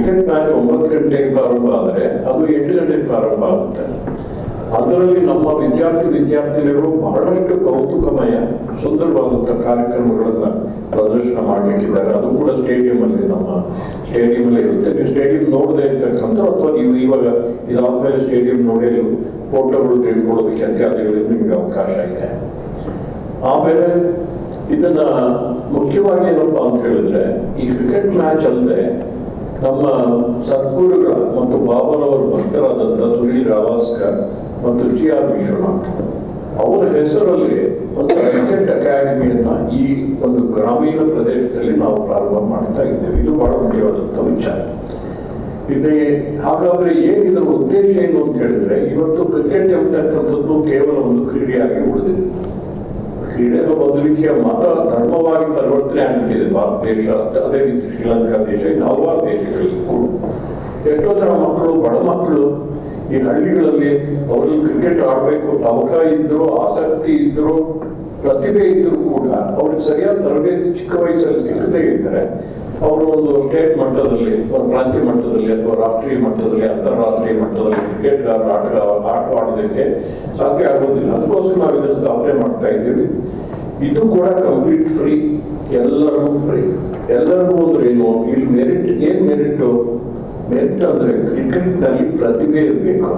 Cricket match 9 ಗಂಟೆಗೆ ಪ್ರಾರಂಭ ಆದರೆ ಅದು 8 ಗಂಟೆಗೆ ಪ್ರಾರಂಭ ಆಗುತ್ತೆ. ಅದರಲ್ಲಿ ನಮ್ಮ ವಿದ್ಯಾರ್ಥಿನಿಯರು ಬಹಳಷ್ಟು ಕೌತುಕಮಯ ಸುಂದರವಾದಂತಹ ಕಾರ್ಯಕ್ರಮಗಳನ್ನ ಪ್ರದರ್ಶನ ಮಾಡಲಿಕ್ಕಿದ್ದಾರೆ. ಅದು ಕೂಡ ಸ್ಟೇಡಿಯಂ ಅಲ್ಲಿ, ನಮ್ಮ ಸ್ಟೇಡಿಯಂ ಅಲ್ಲಿ ಇರುತ್ತೆ. ನೀವು ಸ್ಟೇಡಿಯಂ ನೋಡದೆ ಇರ್ತಕ್ಕಂಥ ಅಥವಾ ನೀವು ಇವಾಗ ಇದಾದ್ಮೇಲೆ ಸ್ಟೇಡಿಯಂ ನೋಡಿ ಫೋಟೋಗಳು ತೆಗೆದುಕೊಳ್ಳೋದಕ್ಕೆ ಇತ್ಯಾದಿಗಳಲ್ಲಿ ನಿಮಗೆ ಅವಕಾಶ ಇದೆ. ಆಮೇಲೆ ಇದನ್ನ ಮುಖ್ಯವಾಗಿ ಏನಪ್ಪಾ ಅಂತ ಹೇಳಿದ್ರೆ, ಈ ಕ್ರಿಕೆಟ್ ಮ್ಯಾಚ್ ಅಲ್ಲದೆ ನಮ್ಮ ಸದ್ಗುರುಗಳ ಮತ್ತು ಬಾಬಾರವರ ಭಕ್ತರಾದಂಥ ಸುನಿಲ್ ಗಾವಸ್ಕರ್ ಮತ್ತು GR ವಿಶ್ವನಾಥ್ ಅವರ ಹೆಸರಲ್ಲಿ ಒಂದು ಕ್ರಿಕೆಟ್ ಅಕಾಡೆಮಿಯನ್ನ ಈ ಒಂದು ಗ್ರಾಮೀಣ ಪ್ರದೇಶದಲ್ಲಿ ನಾವು ಪ್ರಾರಂಭ ಮಾಡ್ತಾ ಇದ್ದೇವೆ. ಇದು ಬಹಳ ಮುಖ್ಯವಾದಂಥ ವಿಚಾರ ಇದೆ. ಹಾಗಾದ್ರೆ ಏನಿದರ ಉದ್ದೇಶ ಏನು ಅಂತ ಹೇಳಿದ್ರೆ, ಇವತ್ತು ಕ್ರಿಕೆಟ್ ಎಂಬತಕ್ಕಂಥದ್ದು ಕೇವಲ ಒಂದು ಕ್ರೀಡೆಯಾಗಿ ಉಳಿದಿದೆ. ಕ್ರೀಡೆ ಒಂದು ರೀತಿಯ ಮತ ಧರ್ಮವಾಗಿ ಪರಿವರ್ತನೆ ಆಗ್ಬಿಟ್ಟಿದೆ ಭಾರತ ದೇಶ, ಅದೇ ರೀತಿ ಶ್ರೀಲಂಕಾ ದೇಶ, ಇನ್ನು ಹಲವಾರು ದೇಶಗಳಲ್ಲಿ ಕೂಡ. ಎಷ್ಟೋ ಜನ ಮಕ್ಕಳು, ಬಡ ಮಕ್ಕಳು ಈ ಹಳ್ಳಿಗಳಲ್ಲಿ ಅವರಲ್ಲಿ ಕ್ರಿಕೆಟ್ ಆಡಬೇಕು ತವಕ ಇದ್ರು, ಆಸಕ್ತಿ ಇದ್ರು, ಪ್ರತಿಭೆ ಇದ್ರು ಕೂಡ ಅವ್ರಿಗೆ ಸರಿಯಾದ ತರಬೇತಿ ಚಿಕ್ಕ ವಯಸ್ಸಲ್ಲಿ ಸಿಕ್ಕದೇ ಇದ್ದರೆ ಅವರು ಒಂದು ಸ್ಟೇಟ್ ಮಟ್ಟದಲ್ಲಿ, ಪ್ರಾಂತ್ಯ ಮಟ್ಟದಲ್ಲಿ ಅಥವಾ ರಾಷ್ಟ್ರೀಯ ಮಟ್ಟದಲ್ಲಿ, ಅಂತಾರಾಷ್ಟ್ರೀಯ ಮಟ್ಟದಲ್ಲಿ ಕ್ರಿಕೆಟ್ಗಾರರು ಆಟವಾಡೋದಕ್ಕೆ ಸಾಧ್ಯ ಆಗೋದಿಲ್ಲ. ಅದಕ್ಕೋಸ್ಕರ ನಾವು ಇದನ್ನು ಸ್ಥಾಪನೆ ಮಾಡ್ತಾ ಇದ್ದೀವಿ. ಇದು ಕೂಡ ಕಂಪ್ಲೀಟ್ ಫ್ರೀ, ಎಲ್ಲರಿಗೂ ಫ್ರೀ. ಎಲ್ಲರಿಗೂ ಅಂದ್ರೆ ಏನು, ಇಲ್ಲಿ ಮೆರಿಟ್ ಏನ್ ಮೆರಿಟ್ ಅಂದ್ರೆ ಕ್ರಿಕೆಟ್ ನಲ್ಲಿ ಪ್ರತಿಭೆ ಇರಬೇಕು.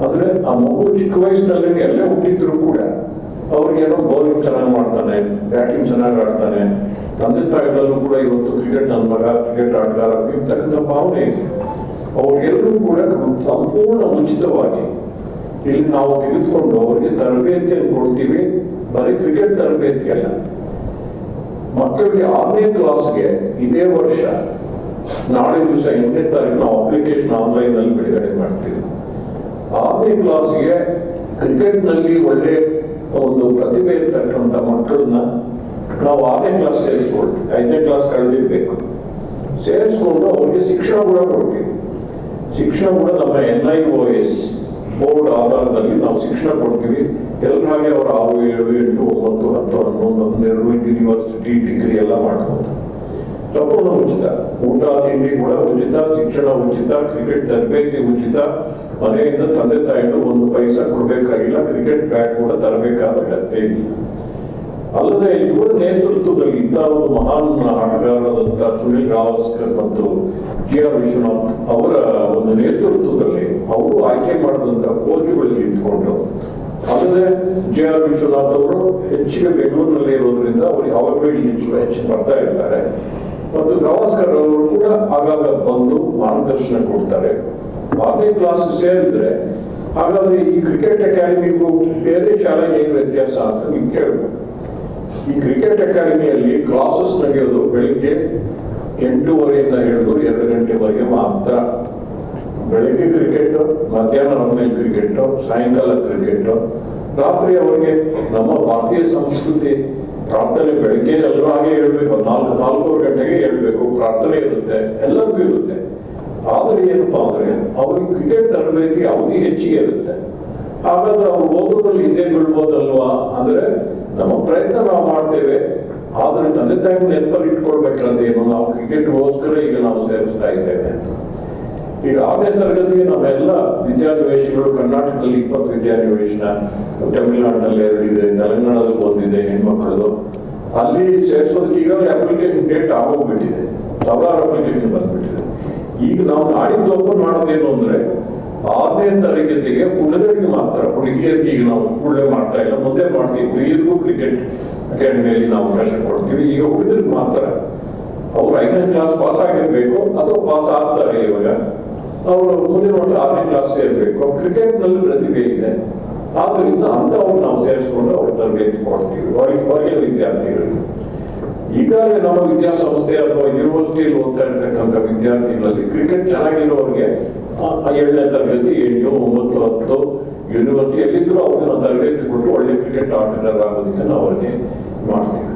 ಅಂದ್ರೆ ಆ ಮಗು ಚಿಕ್ಕ ವಯಸ್ಸಿನಲ್ಲಿ ಎಲ್ಲೇ ಹುಟ್ಟಿದ್ರು ಕೂಡ ಅವ್ರಿಗೇನೋ ಬೌಲಿಂಗ್ ಚೆನ್ನಾಗಿ ಮಾಡ್ತಾನೆ, ಬ್ಯಾಟಿಂಗ್ ಚೆನ್ನಾಗಿ ಆಡ್ತಾನೆ, ತಂದೆ ತಾಯಿಗಳಲ್ಲೂ ಕೂಡ ಇವತ್ತು ಕ್ರಿಕೆಟ್ ನನ್ನ ಮಗ ಕ್ರಿಕೆಟ್ ಆಟಗಾರ ಇರ್ತಕ್ಕಂಥ ಭಾವನೆ ಇದೆ. ಅವ್ರಿಗೆಲ್ಲರೂ ಕೂಡ ಸಂಪೂರ್ಣ ಉಚಿತವಾಗಿ ಇಲ್ಲಿ ನಾವು ತೆಗೆದುಕೊಂಡು ಅವರಿಗೆ ತರಬೇತಿಯನ್ನು ಕೊಡ್ತೀವಿ. ಬರೀ ಕ್ರಿಕೆಟ್ ತರಬೇತಿ ಅಲ್ಲ, ಮಕ್ಕಳಿಗೆ 6ನೇ ಕ್ಲಾಸ್ಗೆ ಇದೇ ವರ್ಷ ನಾಳೆ ದಿವಸ 8ನೇ ತಾರೀಕು ನಾವು ಅಪ್ಲಿಕೇಶನ್ ಆನ್ಲೈನ್ ನಲ್ಲಿ ಬಿಡುಗಡೆ ಮಾಡ್ತೀವಿ. 6ನೇ ಕ್ಲಾಸ್ಗೆ ಕ್ರಿಕೆಟ್ ನಲ್ಲಿ ಒಳ್ಳೆ ಒಂದು ಪ್ರತಿಭೆ ಇರ್ತಕ್ಕಂಥ ಮಕ್ಕಳನ್ನ ನಾವು 6ನೇ ಕ್ಲಾಸ್ ಸೇರಿಸ್ಕೊಳ್ತೀವಿ. 5ನೇ ಕ್ಲಾಸ್ ಕಳೆದಿರ್ಬೇಕು, ಸೇರಿಸ್ಕೊಂಡು ಅವ್ರಿಗೆ ಶಿಕ್ಷಣ ಕೂಡ ಕೊಡ್ತೀವಿ. ಶಿಕ್ಷಣ ಕೂಡ ನಮ್ಮ NIOS ಬೋರ್ಡ್ ಆಧಾರದಲ್ಲಿ ನಾವು ಶಿಕ್ಷಣ ಕೊಡ್ತೀವಿ. ಎಲ್ಲರ ಹಾಗೆ ಅವರು 6, 7, 8, 9, 10, 11, 12 ಯೂನಿವರ್ಸಿಟಿ ಡಿಗ್ರಿ ಎಲ್ಲ ಮಾಡ್ಬೋದು. ಸಂಪೂರ್ಣ ಉಚಿತ, ಊಟ ತಿಂಡಿ ಕೂಡ ಉಚಿತ, ಶಿಕ್ಷಣ ಉಚಿತ, ಕ್ರಿಕೆಟ್ ತರಬೇತಿ ಉಚಿತ. ಮನೆಯಿಂದ ತಂದೆ ತಾಯಿಗಳು 1 ಪೈಸಾ ಕೊಡ್ಬೇಕಾಗಿಲ್ಲ, ಕ್ರಿಕೆಟ್ ಬ್ಯಾಟ್ ಕೂಡ ತರಬೇಕಾದ ಅಗತ್ಯ ಇಲ್ಲ. ಅಲ್ಲದೆ ಇವರ ನೇತೃತ್ವದಲ್ಲಿ ಇಂಥ ಒಂದು ಮಹಾನ್ ಆಟಗಾರರಾದಂಥ ಸುನಿಲ್ ಗಾವಸ್ಕರ್ ಮತ್ತು GR ವಿಶ್ವನಾಥ್ ಅವರ ಒಂದು ನೇತೃತ್ವದಲ್ಲಿ ಅವರು ಆಯ್ಕೆ ಮಾಡಿದಂಥ ಕೋಚ್ಗಳಲ್ಲಿ ಇಟ್ಕೊಂಡು, ಅಲ್ಲದೆ GR ವಿಶ್ವನಾಥ್ ಅವರು ಹೆಚ್ಚಿಗೆ ಬೆಂಗಳೂರಿನಲ್ಲಿ ಇರೋದ್ರಿಂದ ಅವರು ಯಾವಾಗಲೂ ಹೆಚ್ಚು ಬರ್ತಾ ಇರ್ತಾರೆ. ಮತ್ತು ಗಾವಸ್ಕರ್ ಅವರು ಕೂಡ ಆಗಾಗ ಬಂದು ಮಾರ್ಗದರ್ಶನ ಕೊಡ್ತಾರೆ. 6ನೇ ಕ್ಲಾಸ್ ಸೇರಿದ್ರೆ ಹಾಗಾದ್ರೆ ಈ ಕ್ರಿಕೆಟ್ ಅಕಾಡೆಮಿಗೂ ಬೇರೆ ಶಾಲೆಗೆ ಏನು ವ್ಯತ್ಯಾಸ ಅಂತ ನೀವು ಕೇಳ್ಬೋದು. ಈ ಕ್ರಿಕೆಟ್ ಅಕಾಡೆಮಿಯಲ್ಲಿ ಕ್ಲಾಸಸ್ ನಡೆಯೋದು ಬೆಳಿಗ್ಗೆ 8:30 ಹಿಡಿದು 2 ಗಂಟೆವರೆಗೆ ಮಾತ್ರ. ಬೆಳಿಗ್ಗೆ ಕ್ರಿಕೆಟ್, ಮಧ್ಯಾಹ್ನ ಆದ್ಮೇಲೆ ಕ್ರಿಕೆಟ್, ಸಾಯಂಕಾಲ ಕ್ರಿಕೆಟ್, ರಾತ್ರಿ ಅವರಿಗೆ ನಮ್ಮ ಭಾರತೀಯ ಸಂಸ್ಕೃತಿ ಪ್ರಾರ್ಥನೆ ಬೆಳಿಗ್ಗೆ ಎಲ್ಲರೂ ಹಾಗೆ ಹೇಳ್ಬೇಕು, 4:30 ಗಂಟೆಗೆ ಹೇಳ್ಬೇಕು, ಪ್ರಾರ್ಥನೆ ಇರುತ್ತೆ, ಎಲ್ಲರಿಗೂ ಇರುತ್ತೆ. ಆದ್ರೆ ಏನಪ್ಪಾ ಅಂದ್ರೆ ಅವ್ರಿಗೆ ಕ್ರಿಕೆಟ್ ತರಬೇತಿ ಅವಧಿ ಹೆಚ್ಚಿಗೆ ಇರುತ್ತೆ. ಹಾಗಾದ್ರೆ ಅವ್ರು ಓದೋದ್ರಲ್ಲಿ ಹಿಂದೆ ಬೀಳ್ಬೋದಲ್ವಾ ಅಂದ್ರೆ, ನಮ್ಮ ಪ್ರಯತ್ನ ನಾವು ಮಾಡ್ತೇವೆ. ಆದ್ರೆ ತಂದೆ ತಾಯಿ ನೆನಪಲ್ಲಿ ಇಟ್ಕೊಳ್ಬೇಕಂದೇನು, ನಾವು ಕ್ರಿಕೆಟ್ಗೋಸ್ಕರ ಈಗ ನಾವು ಸೇರಿಸ್ತಾ ಇದ್ದೇವೆ ಅಂತ. ಈಗ 6ನೇ ತರಗತಿಗೆ ನಮ್ಮೆಲ್ಲ ವಿದ್ಯಾನಿವೇಶಗಳು, ಕರ್ನಾಟಕದಲ್ಲಿ 20 ವಿದ್ಯಾನಿವೇಶನ, ತಮಿಳುನಾಡಿನಲ್ಲಿ 2 ಇದೆ, ತೆಲಂಗಾಣದಲ್ಲಿ 1 ಇದೆ ಹೆಣ್ಮಕ್ಳದು. ಅಲ್ಲಿ ಸೇರಿಸೋದಕ್ಕೆ ಈಗಾಗಲೇ ಅಪ್ಲಿಕೇಶನ್ ಡೇಟ್ ಆಗೋಗ್ಬಿಟ್ಟಿದೆ, ಸಾವಿರಾರು ಅಪ್ಲಿಕೇಶನ್ ಬಂದ್ಬಿಟ್ಟಿದೆ. ಈಗ ನಾವು ನಾಡಿದ್ದು ಓಪನ್ ಮಾಡೋದೇನು ಅಂದ್ರೆ 6ನೇ ತರಗತಿಗೆ ಹುಡುಗರಿಗೆ ಮಾತ್ರ, ಹುಡುಗಿಯರಿಗೆ ಈಗ ನಾವು ಕೂಡಲೇ ಮಾಡ್ತಾ ಇಲ್ಲ, ಮುಂದೆ ಮಾಡ್ತೀವಿ. ಹುಡುಗಿಯರಿಗೂ ಕ್ರಿಕೆಟ್ ಅಕಾಡೆಮಿಯಲ್ಲಿ ನಾವು ಅವಕಾಶ ಕೊಡ್ತೀವಿ. ಈಗ ಹುಡುಗರಿಗೆ ಮಾತ್ರ ಅವ್ರು 5ನೇ ಕ್ಲಾಸ್ ಪಾಸ್ ಆಗಿರ್ಬೇಕು ಅಥವಾ ಪಾಸ್ ಆಗ್ತಾರೆ. ಇವಾಗ ಅವರು ಮುಂದಿನ ವರ್ಷ 6ನೇ ಕ್ಲಾಸ್ ಸೇರ್ಬೇಕು. ಕ್ರಿಕೆಟ್ ನಲ್ಲಿ ಪ್ರತಿಭೆ ಇದೆ, ಆದ್ರಿಂದ ಅಂತವ್ರು ನಾವು ಸೇರಿಸ್ಕೊಂಡು ಅವ್ರ ತರಬೇತಿ ಕೊಡ್ತೀವಿ ಹೊರಗಿನ ವಿದ್ಯಾರ್ಥಿಗಳಿಗೆ. ಈಗಾಗಲೇ ನಮ್ಮ ವಿದ್ಯಾಸಂಸ್ಥೆ ಅಥವಾ ಯೂನಿವರ್ಸಿಟಿಯಲ್ಲಿ ಓದ್ತಾ ಇರ್ತಕ್ಕಂಥ ವಿದ್ಯಾರ್ಥಿಗಳಲ್ಲಿ ಕ್ರಿಕೆಟ್ ಚೆನ್ನಾಗಿರೋರಿಗೆ 7ನೇ ತರಗತಿ 8, 9, 10 ಯೂನಿವರ್ಸಿಟಿಯಲ್ಲಿದ್ರು ಅವ್ರಿಗೆ ನಾವು ತರಬೇತಿ ಕೊಟ್ಟು ಒಳ್ಳೆ ಕ್ರಿಕೆಟ್ ಆಟಗಾರರಾಗೋದಕ್ಕೆ ನಾವು ಅವ್ರಿಗೆ ಮಾಡ್ತೀವಿ.